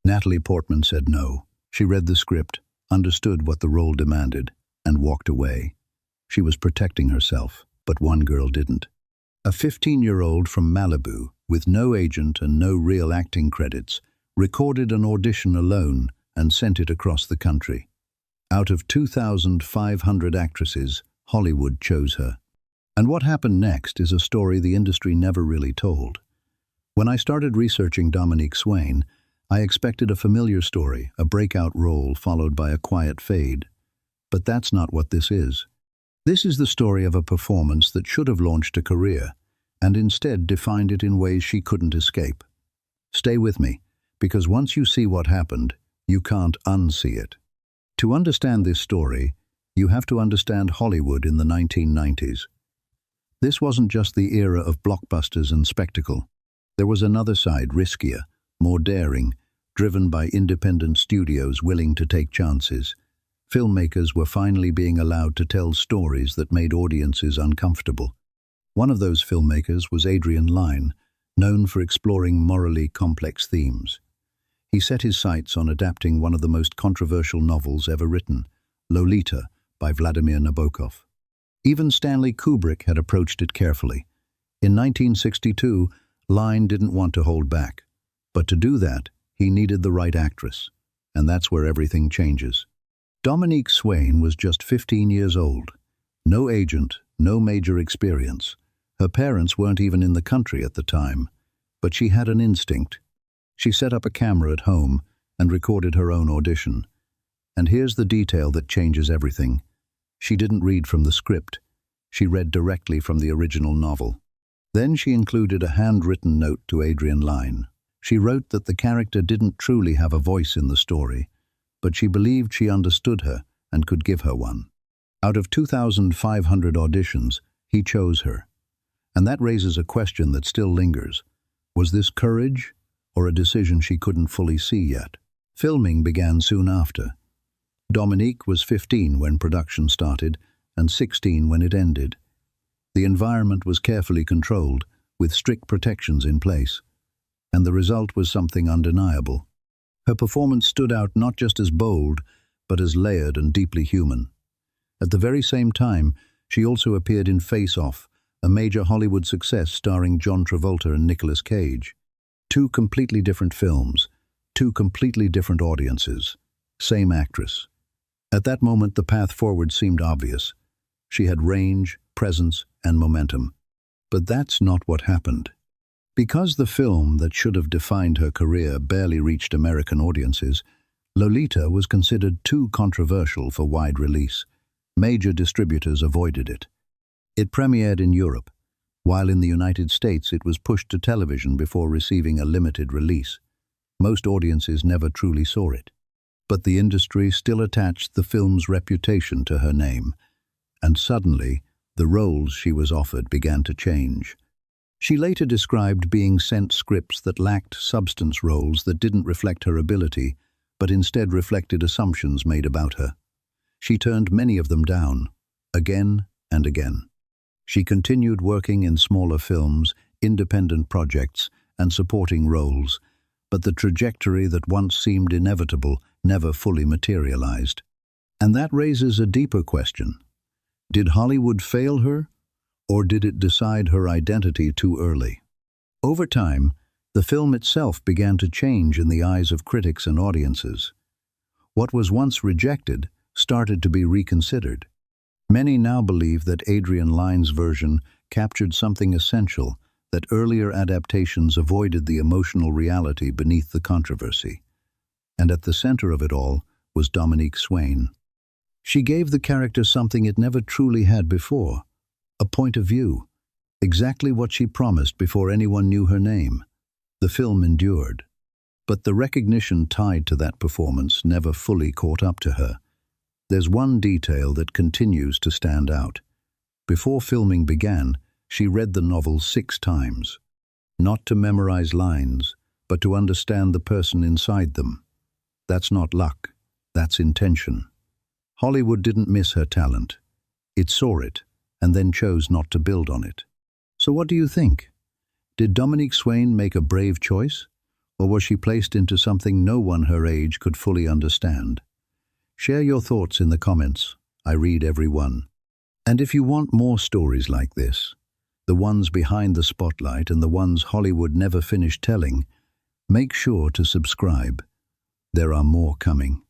Natalie Portman said no. She read the script, understood what the role demanded, and walked away. She was protecting herself, but one girl didn't. A 15-year-old from Malibu, with no agent and no real acting credits, recorded an audition alone and sent it across the country. Out of 2,500 actresses, Hollywood chose her. And what happened next is a story the industry never really told. When I started researching Dominique Swain, I expected a familiar story, a breakout role followed by a quiet fade. But that's not what this is. This is the story of a performance that should have launched a career, and instead defined it in ways she couldn't escape. Stay with me, because once you see what happened, you can't unsee it. To understand this story, you have to understand Hollywood in the 1990s. This wasn't just the era of blockbusters and spectacle. There was another side, riskier, more daring, driven by independent studios willing to take chances. Filmmakers were finally being allowed to tell stories that made audiences uncomfortable. One of those filmmakers was Adrian Lyne, known for exploring morally complex themes. He set his sights on adapting one of the most controversial novels ever written, Lolita, by Vladimir Nabokov. Even Stanley Kubrick had approached it carefully. In 1962, Lyne didn't want to hold back. But to do that, he needed the right actress. And that's where everything changes. Dominique Swain was just 15 years old. No agent, no major experience. Her parents weren't even in the country at the time. But she had an instinct. She set up a camera at home and recorded her own audition. And here's the detail that changes everything. She didn't read from the script. She read directly from the original novel. Then she included a handwritten note to Adrian Lyne. She wrote that the character didn't truly have a voice in the story, but she believed she understood her and could give her one. Out of 2,500 auditions, he chose her. And that raises a question that still lingers. Was this courage or a decision she couldn't fully see yet? Filming began soon after. Dominique was 15 when production started and 16 when it ended. The environment was carefully controlled, with strict protections in place. And the result was something undeniable. Her performance stood out not just as bold, but as layered and deeply human. At the very same time, she also appeared in Face Off, a major Hollywood success starring John Travolta and Nicolas Cage. Two completely different films, two completely different audiences, same actress. At that moment, the path forward seemed obvious. She had range, presence, and momentum. But that's not what happened. Because the film that should have defined her career barely reached American audiences, Lolita was considered too controversial for wide release. Major distributors avoided it. It premiered in Europe, while in the United States it was pushed to television before receiving a limited release. Most audiences never truly saw it. But the industry still attached the film's reputation to her name, and suddenly, the roles she was offered began to change. She later described being sent scripts that lacked substance, roles that didn't reflect her ability, but instead reflected assumptions made about her. She turned many of them down, again and again. She continued working in smaller films, independent projects, and supporting roles, but the trajectory that once seemed inevitable never fully materialized. And that raises a deeper question. Did Hollywood fail her, or did it decide her identity too early? Over time, the film itself began to change in the eyes of critics and audiences. What was once rejected started to be reconsidered. Many now believe that Adrian Lyne's version captured something essential, that earlier adaptations avoided the emotional reality beneath the controversy. And at the center of it all was Dominique Swain. She gave the character something it never truly had before, a point of view, exactly what she promised before anyone knew her name. The film endured. But the recognition tied to that performance never fully caught up to her. There's one detail that continues to stand out. Before filming began, she read the novel 6 times, not to memorize lines, but to understand the person inside them. That's not luck, that's intention. Hollywood didn't miss her talent. It saw it, and then chose not to build on it. So what do you think? Did Dominique Swain make a brave choice? Or was she placed into something no one her age could fully understand? Share your thoughts in the comments. I read every one. And if you want more stories like this, the ones behind the spotlight and the ones Hollywood never finished telling, make sure to subscribe. There are more coming.